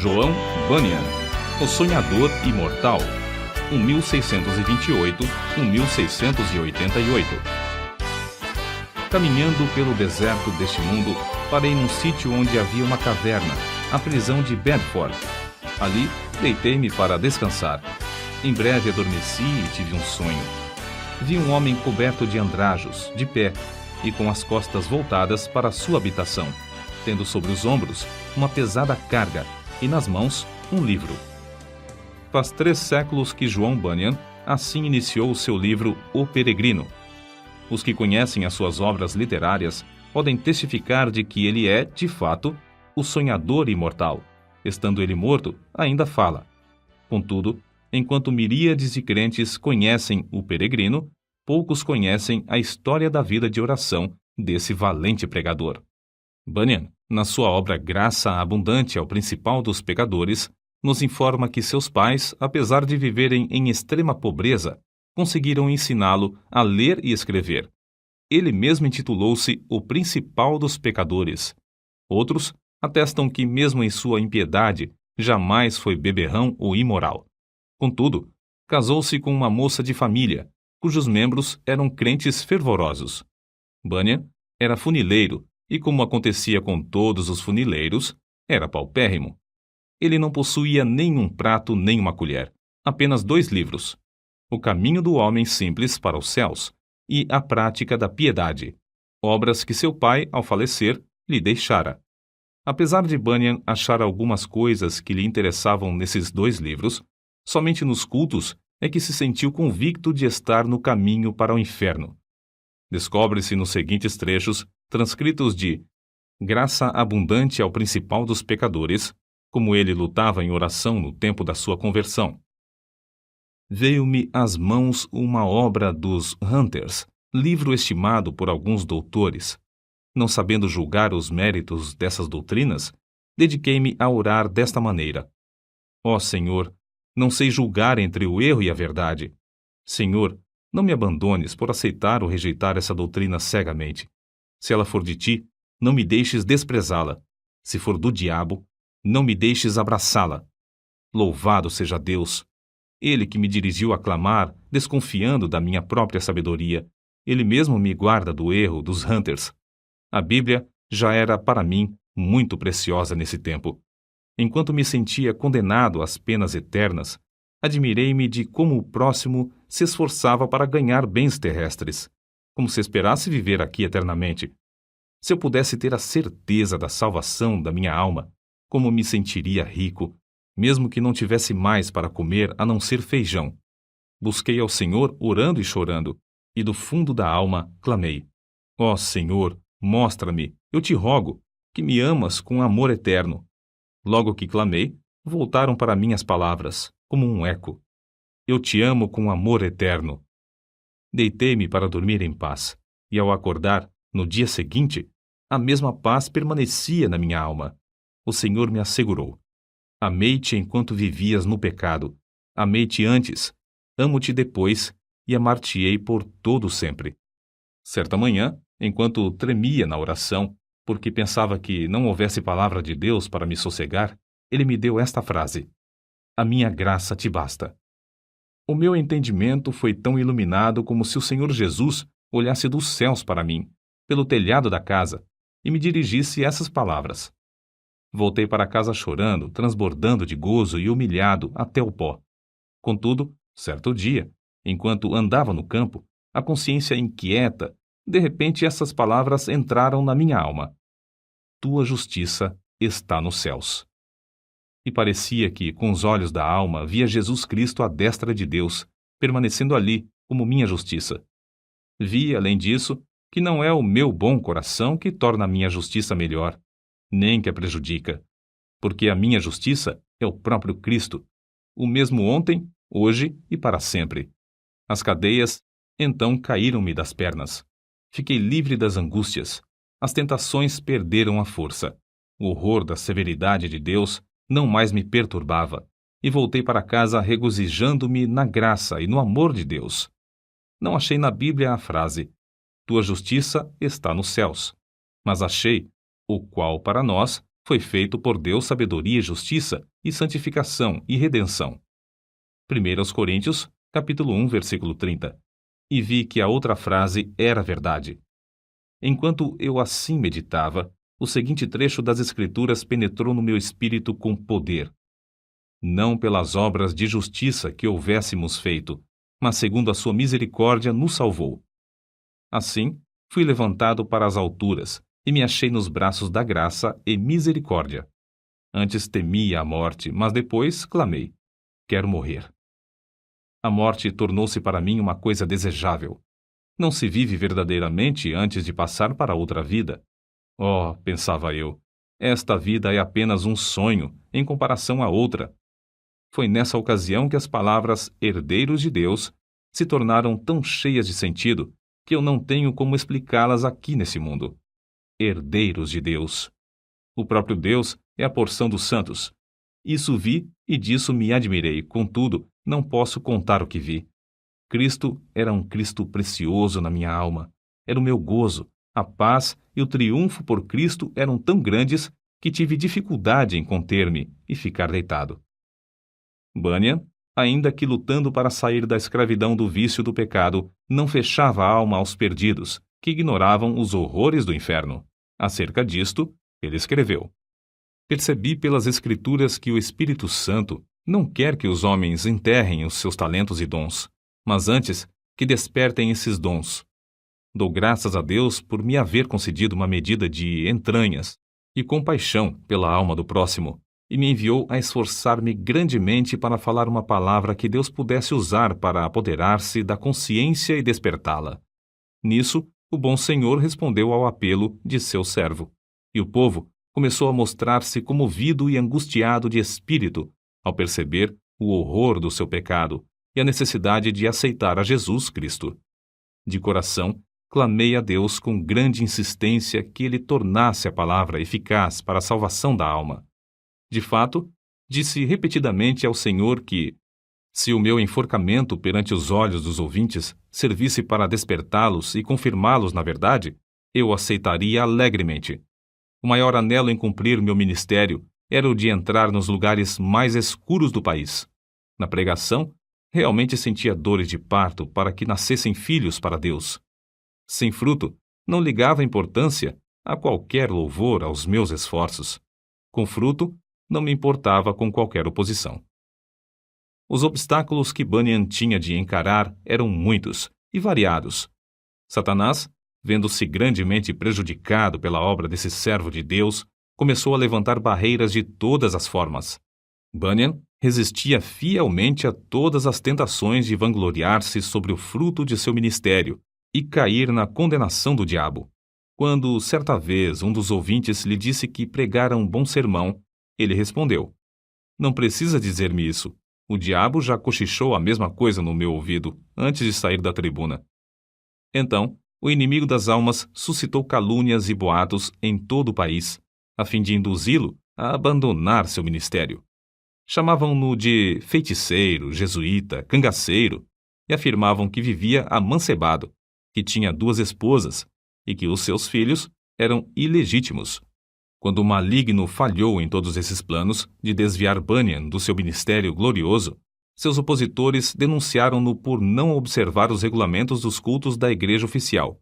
João Bunyan, o sonhador imortal, 1628-1688. Caminhando pelo deserto deste mundo, parei num sítio onde havia uma caverna, a prisão de Bedford. Ali, deitei-me para descansar. Em breve adormeci e tive um sonho. Vi um homem coberto de andrajos, de pé, e com as costas voltadas para a sua habitação, tendo sobre os ombros uma pesada carga e nas mãos um livro. Faz 3 séculos que João Bunyan assim iniciou o seu livro O Peregrino. Os que conhecem as suas obras literárias podem testificar de que ele é, de fato, o sonhador imortal. Estando ele morto, ainda fala. Contudo, enquanto miríades de crentes conhecem o Peregrino, poucos conhecem a história da vida de oração desse valente pregador. Bunyan, na sua obra Graça Abundante ao Principal dos Pecadores, nos informa que seus pais, apesar de viverem em extrema pobreza, conseguiram ensiná-lo a ler e escrever. Ele mesmo intitulou-se o Principal dos Pecadores. Outros atestam que, mesmo em sua impiedade, jamais foi beberrão ou imoral. Contudo, casou-se com uma moça de família, cujos membros eram crentes fervorosos. Bunyan era funileiro e, como acontecia com todos os funileiros, era paupérrimo. Ele não possuía nem um prato nem uma colher, apenas 2 livros: O Caminho do Homem Simples para os Céus e A Prática da Piedade, obras que seu pai, ao falecer, lhe deixara. Apesar de Bunyan achar algumas coisas que lhe interessavam nesses 2 livros, somente nos cultos é que se sentiu convicto de estar no caminho para o inferno. Descobre-se nos seguintes trechos, transcritos de Graça Abundante ao Principal dos Pecadores, como ele lutava em oração no tempo da sua conversão. Veio-me às mãos uma obra dos Hunters, livro estimado por alguns doutores. Não sabendo julgar os méritos dessas doutrinas, dediquei-me a orar desta maneira: Ó Senhor, não sei julgar entre o erro e a verdade. Senhor, não me abandones por aceitar ou rejeitar essa doutrina cegamente. Se ela for de ti, não me deixes desprezá-la. Se for do diabo, não me deixes abraçá-la. Louvado seja Deus! Ele que me dirigiu a clamar, desconfiando da minha própria sabedoria, ele mesmo me guarda do erro dos Hunters. A Bíblia já era para mim muito preciosa nesse tempo. Enquanto me sentia condenado às penas eternas, admirei-me de como o próximo se esforçava para ganhar bens terrestres, como se esperasse viver aqui eternamente. Se eu pudesse ter a certeza da salvação da minha alma, como me sentiria rico, mesmo que não tivesse mais para comer a não ser feijão. Busquei ao Senhor orando e chorando, e do fundo da alma clamei: Ó Senhor, mostra-me, eu te rogo, que me amas com amor eterno. Logo que clamei, voltaram para mim as palavras, como um eco: Eu te amo com amor eterno. Deitei-me para dormir em paz, e ao acordar, no dia seguinte, a mesma paz permanecia na minha alma. O Senhor me assegurou: Amei-te enquanto vivias no pecado. Amei-te antes, amo-te depois, e amar-te-ei por todo sempre. Certa manhã, enquanto tremia na oração, porque pensava que não houvesse palavra de Deus para me sossegar, ele me deu esta frase: A minha graça te basta. O meu entendimento foi tão iluminado como se o Senhor Jesus olhasse dos céus para mim, pelo telhado da casa, e me dirigisse essas palavras. Voltei para casa chorando, transbordando de gozo e humilhado até o pó. Contudo, certo dia, enquanto andava no campo, a consciência inquieta, de repente essas palavras entraram na minha alma: Tua justiça está nos céus. E parecia que, com os olhos da alma, via Jesus Cristo à destra de Deus, permanecendo ali como minha justiça. Vi, além disso, que não é o meu bom coração que torna a minha justiça melhor, nem que a prejudica, porque a minha justiça é o próprio Cristo, o mesmo ontem, hoje e para sempre. As cadeias, então, caíram-me das pernas. Fiquei livre das angústias. As tentações perderam a força. O horror da severidade de Deus não mais me perturbava, e voltei para casa regozijando-me na graça e no amor de Deus. Não achei na Bíblia a frase: Tua justiça está nos céus, mas achei o qual para nós foi feito por Deus sabedoria e justiça, e santificação e redenção. 1 Coríntios, capítulo 1, versículo 30. E vi que a outra frase era verdade. Enquanto eu assim meditava, o seguinte trecho das Escrituras penetrou no meu espírito com poder. Não pelas obras de justiça que houvéssemos feito, mas segundo a sua misericórdia nos salvou. Assim, fui levantado para as alturas, e me achei nos braços da graça e misericórdia. Antes temia a morte, mas depois clamei: quero morrer. A morte tornou-se para mim uma coisa desejável. Não se vive verdadeiramente antes de passar para outra vida. Oh, pensava eu, esta vida é apenas um sonho em comparação à outra. Foi nessa ocasião que as palavras herdeiros de Deus se tornaram tão cheias de sentido que eu não tenho como explicá-las aqui nesse mundo. Herdeiros de Deus. O próprio Deus é a porção dos santos. Isso vi e disso me admirei, contudo, não posso contar o que vi. Cristo era um Cristo precioso na minha alma. Era o meu gozo, a paz e o triunfo por Cristo eram tão grandes que tive dificuldade em conter-me e ficar deitado. Bunyan, ainda que lutando para sair da escravidão do vício do pecado, não fechava a alma aos perdidos, que ignoravam os horrores do inferno. Acerca disto, ele escreveu: percebi pelas Escrituras que o Espírito Santo não quer que os homens enterrem os seus talentos e dons, mas antes que despertem esses dons. Dou graças a Deus por me haver concedido uma medida de entranhas e compaixão pela alma do próximo, e me enviou a esforçar-me grandemente para falar uma palavra que Deus pudesse usar para apoderar-se da consciência e despertá-la. Nisso, o bom Senhor respondeu ao apelo de seu servo, e o povo começou a mostrar-se comovido e angustiado de espírito ao perceber o horror do seu pecado e a necessidade de aceitar a Jesus Cristo. De coração, clamei a Deus com grande insistência que Ele tornasse a palavra eficaz para a salvação da alma. De fato, disse repetidamente ao Senhor que, se o meu enforcamento perante os olhos dos ouvintes servisse para despertá-los e confirmá-los na verdade, eu aceitaria alegremente. O maior anelo em cumprir meu ministério era o de entrar nos lugares mais escuros do país. Na pregação, realmente sentia dores de parto para que nascessem filhos para Deus. Sem fruto, não ligava importância a qualquer louvor aos meus esforços. Com fruto, não me importava com qualquer oposição. Os obstáculos que Bunyan tinha de encarar eram muitos e variados. Satanás, vendo-se grandemente prejudicado pela obra desse servo de Deus, começou a levantar barreiras de todas as formas. Bunyan resistia fielmente a todas as tentações de vangloriar-se sobre o fruto de seu ministério e cair na condenação do diabo. Quando, certa vez, um dos ouvintes lhe disse que pregara um bom sermão, ele respondeu: não precisa dizer-me isso. O diabo já cochichou a mesma coisa no meu ouvido antes de sair da tribuna. Então, o inimigo das almas suscitou calúnias e boatos em todo o país, a fim de induzi-lo a abandonar seu ministério. Chamavam-no de feiticeiro, jesuíta, cangaceiro, e afirmavam que vivia amancebado, que tinha 2 esposas e que os seus filhos eram ilegítimos. Quando o maligno falhou em todos esses planos de desviar Bunyan do seu ministério glorioso, seus opositores denunciaram-no por não observar os regulamentos dos cultos da igreja oficial.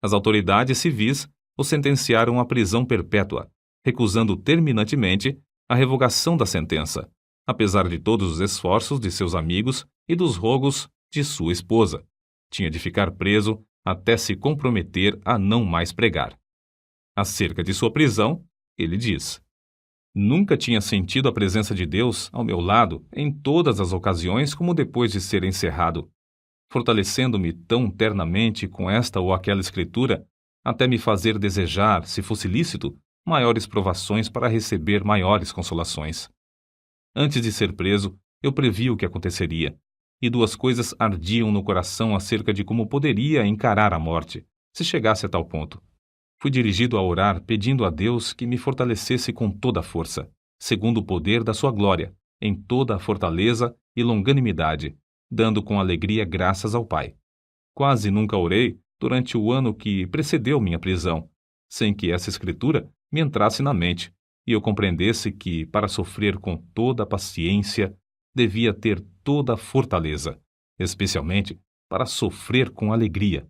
As autoridades civis o sentenciaram à prisão perpétua, recusando terminantemente a revogação da sentença, apesar de todos os esforços de seus amigos e dos rogos de sua esposa. Tinha de ficar preso até se comprometer a não mais pregar. Acerca de sua prisão, ele diz: nunca tinha sentido a presença de Deus ao meu lado em todas as ocasiões como depois de ser encerrado, fortalecendo-me tão ternamente com esta ou aquela escritura, até me fazer desejar, se fosse lícito, maiores provações para receber maiores consolações. Antes de ser preso, eu previ o que aconteceria, e 2 coisas ardiam no coração acerca de como poderia encarar a morte, se chegasse a tal ponto. Fui dirigido a orar pedindo a Deus que me fortalecesse com toda a força, segundo o poder da sua glória, em toda a fortaleza e longanimidade, dando com alegria graças ao Pai. Quase nunca orei durante o ano que precedeu minha prisão, sem que essa escritura me entrasse na mente, e eu compreendesse que, para sofrer com toda a paciência, devia ter toda a fortaleza, especialmente para sofrer com alegria.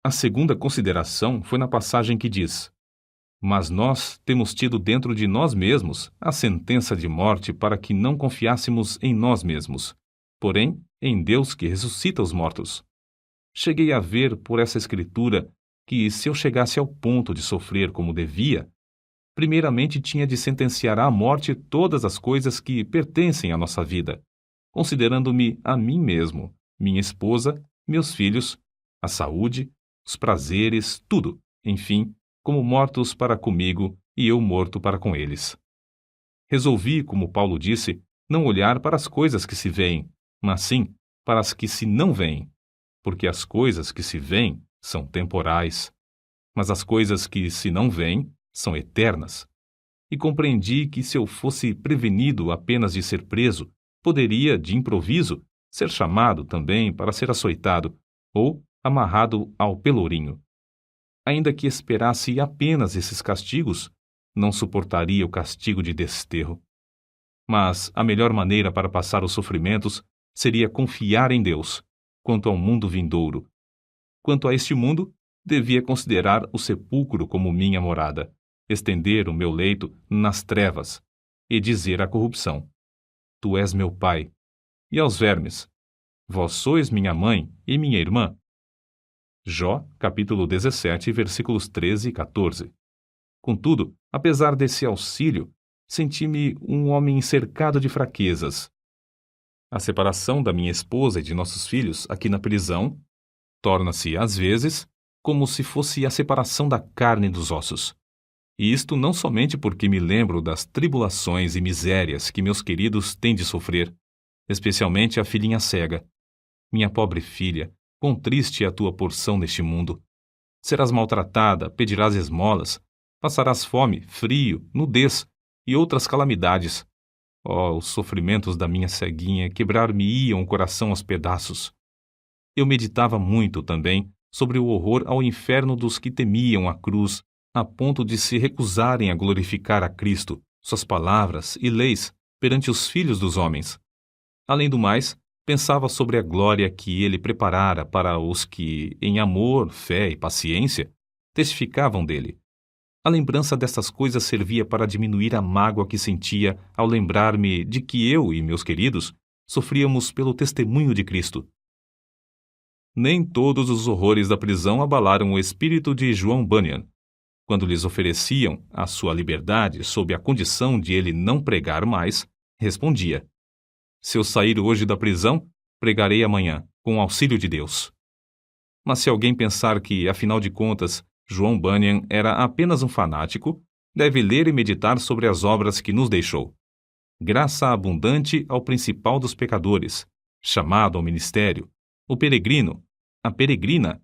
A segunda consideração foi na passagem que diz: Mas nós temos tido dentro de nós mesmos a sentença de morte para que não confiássemos em nós mesmos, porém em Deus que ressuscita os mortos. Cheguei a ver por essa escritura que, se eu chegasse ao ponto de sofrer como devia, primeiramente tinha de sentenciar à morte todas as coisas que pertencem à nossa vida, considerando-me a mim mesmo, minha esposa, meus filhos, a saúde, os prazeres, tudo, enfim, como mortos para comigo e eu morto para com eles. Resolvi, como Paulo disse, não olhar para as coisas que se veem, mas sim para as que se não veem, porque as coisas que se veem são temporais, mas as coisas que se não veem são eternas. E compreendi que, se eu fosse prevenido apenas de ser preso, poderia, de improviso, ser chamado também para ser açoitado ou amarrado ao pelourinho. Ainda que esperasse apenas esses castigos, não suportaria o castigo de desterro. Mas a melhor maneira para passar os sofrimentos seria confiar em Deus, quanto ao mundo vindouro. Quanto a este mundo, devia considerar o sepulcro como minha morada, estender o meu leito nas trevas e dizer à corrupção: Tu és meu pai, e aos vermes: Vós sois minha mãe e minha irmã. Jó, capítulo 17, versículos 13 e 14. Contudo, apesar desse auxílio, senti-me um homem cercado de fraquezas. A separação da minha esposa e de nossos filhos aqui na prisão torna-se, às vezes, como se fosse a separação da carne dos ossos. E isto não somente porque me lembro das tribulações e misérias que meus queridos têm de sofrer, especialmente a filhinha cega. Minha pobre filha, quão triste é a tua porção neste mundo. Serás maltratada, pedirás esmolas, passarás fome, frio, nudez e outras calamidades. Oh, os sofrimentos da minha ceguinha quebrar-me-iam o coração aos pedaços. Eu meditava muito também sobre o horror ao inferno dos que temiam a cruz, a ponto de se recusarem a glorificar a Cristo, suas palavras e leis perante os filhos dos homens. Além do mais, pensava sobre a glória que ele preparara para os que, em amor, fé e paciência, testificavam dele. A lembrança destas coisas servia para diminuir a mágoa que sentia ao lembrar-me de que eu e meus queridos sofríamos pelo testemunho de Cristo. Nem todos os horrores da prisão abalaram o espírito de João Bunyan. Quando lhes ofereciam a sua liberdade sob a condição de ele não pregar mais, respondia: Se eu sair hoje da prisão, pregarei amanhã, com o auxílio de Deus. Mas se alguém pensar que, afinal de contas, João Bunyan era apenas um fanático, deve ler e meditar sobre as obras que nos deixou. Graça abundante ao principal dos pecadores, chamado ao ministério, o peregrino, a peregrina,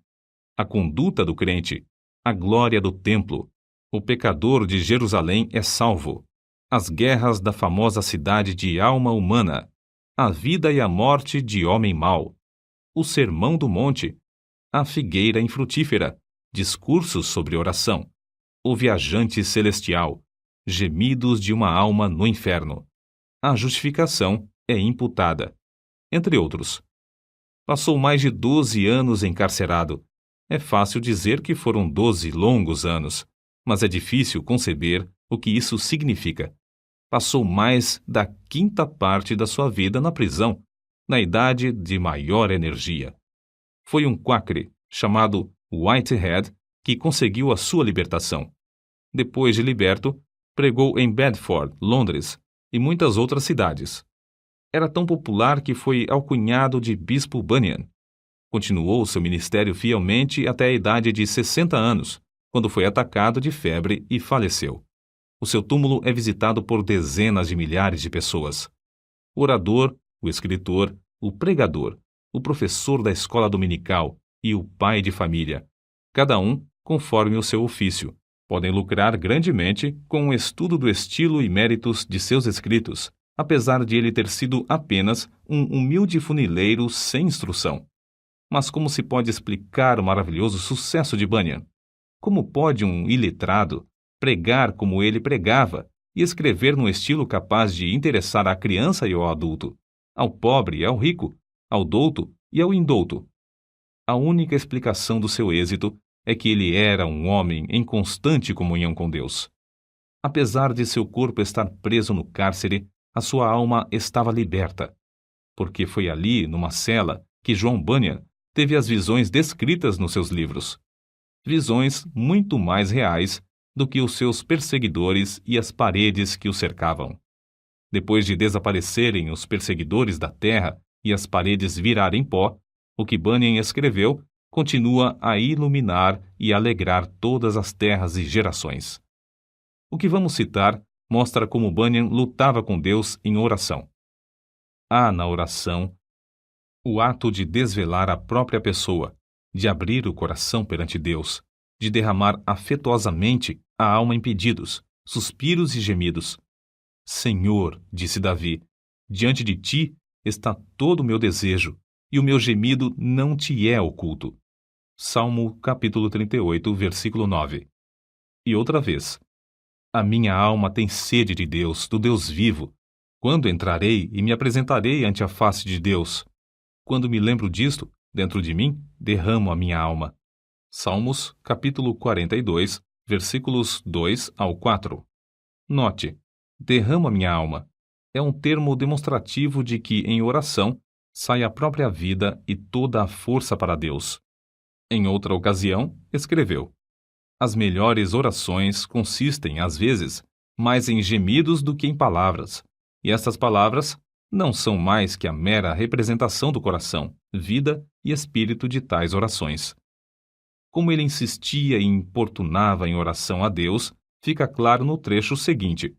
a conduta do crente, a glória do templo, o pecador de Jerusalém é salvo, as guerras da famosa cidade de alma humana, a vida e a morte de homem mau, o sermão do monte, a figueira infrutífera, discursos sobre oração, o viajante celestial, gemidos de uma alma no inferno, a justificação é imputada, entre outros. Passou mais de 12 anos encarcerado. É fácil dizer que foram 12 longos anos, mas é difícil conceber o que isso significa. Passou mais da quinta parte da sua vida na prisão, na idade de maior energia. Foi um quacre, chamado Whitehead, que conseguiu a sua libertação. Depois de liberto, pregou em Bedford, Londres e muitas outras cidades. Era tão popular que foi alcunhado de Bispo Bunyan. Continuou seu ministério fielmente até a idade de 60 anos, quando foi atacado de febre e faleceu. O seu túmulo é visitado por dezenas de milhares de pessoas. O orador, o escritor, o pregador, o professor da escola dominical e o pai de família, cada um conforme o seu ofício, podem lucrar grandemente com o estudo do estilo e méritos de seus escritos, apesar de ele ter sido apenas um humilde funileiro sem instrução. Mas como se pode explicar o maravilhoso sucesso de Bunyan? Como pode um iletrado, pregar como ele pregava e escrever num estilo capaz de interessar à criança e ao adulto, ao pobre e ao rico, ao douto e ao indouto. A única explicação do seu êxito é que ele era um homem em constante comunhão com Deus. Apesar de seu corpo estar preso no cárcere, a sua alma estava liberta, porque foi ali, numa cela, que John Bunyan teve as visões descritas nos seus livros. Visões muito mais reais do que os seus perseguidores e as paredes que o cercavam. Depois de desaparecerem os perseguidores da terra e as paredes virarem pó, o que Bunyan escreveu continua a iluminar e alegrar todas as terras e gerações. O que vamos citar mostra como Bunyan lutava com Deus em oração. Há na oração o ato de desvelar a própria pessoa, de abrir o coração perante Deus, de derramar afetuosamente a alma em pedidos, suspiros e gemidos. Senhor, disse Davi, diante de ti está todo o meu desejo, e o meu gemido não te é oculto. Salmo capítulo 38, versículo 9. E outra vez, a minha alma tem sede de Deus, do Deus vivo. Quando entrarei e me apresentarei ante a face de Deus? Quando me lembro disto, dentro de mim, derramo a minha alma. Salmos, capítulo 42, versículos 2 ao 4. Note, derramo a minha alma. É um termo demonstrativo de que, em oração, sai a própria vida e toda a força para Deus. Em outra ocasião, escreveu: as melhores orações consistem, às vezes, mais em gemidos do que em palavras, e estas palavras não são mais que a mera representação do coração, vida e espírito de tais orações. Como ele insistia e importunava em oração a Deus, fica claro no trecho seguinte.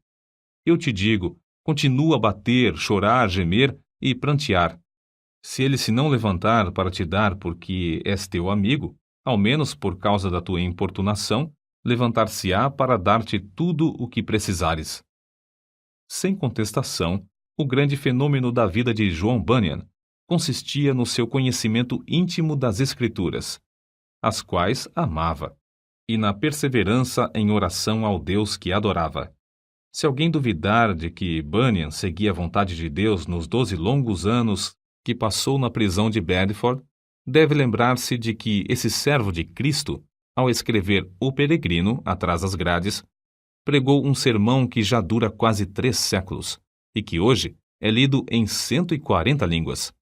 Eu te digo, continua a bater, chorar, gemer e prantear. Se ele se não levantar para te dar porque és teu amigo, ao menos por causa da tua importunação, levantar-se-á para dar-te tudo o que precisares. Sem contestação, o grande fenômeno da vida de John Bunyan consistia no seu conhecimento íntimo das Escrituras, as quais amava, e na perseverança em oração ao Deus que adorava. Se alguém duvidar de que Bunyan seguia a vontade de Deus nos 12 longos anos que passou na prisão de Bedford, deve lembrar-se de que esse servo de Cristo, ao escrever O Peregrino, atrás das grades, pregou um sermão que já dura quase 3 séculos e que hoje é lido em 140 línguas.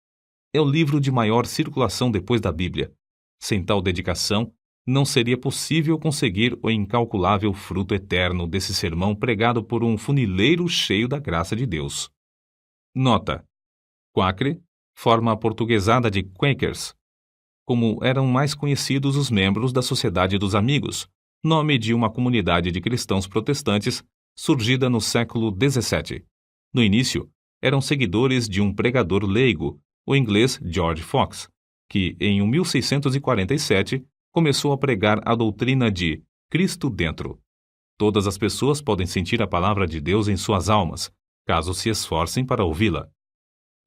É o livro de maior circulação depois da Bíblia. Sem tal dedicação, não seria possível conseguir o incalculável fruto eterno desse sermão pregado por um funileiro cheio da graça de Deus. Nota: Quakre, forma aportuguesada de Quakers, como eram mais conhecidos os membros da Sociedade dos Amigos, nome de uma comunidade de cristãos protestantes surgida no século XVII. No início, eram seguidores de um pregador leigo, o inglês George Fox, que, em 1647, começou a pregar a doutrina de Cristo dentro. Todas as pessoas podem sentir a palavra de Deus em suas almas, caso se esforcem para ouvi-la.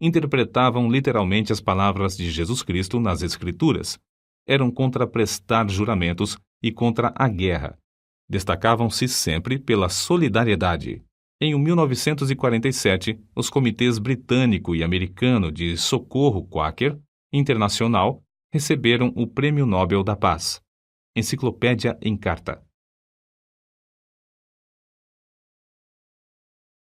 Interpretavam literalmente as palavras de Jesus Cristo nas Escrituras. Eram contra prestar juramentos e contra a guerra. Destacavam-se sempre pela solidariedade. Em 1947, os comitês britânico e americano de socorro Quaker Internacional receberam o Prêmio Nobel da Paz. Enciclopédia em Carta.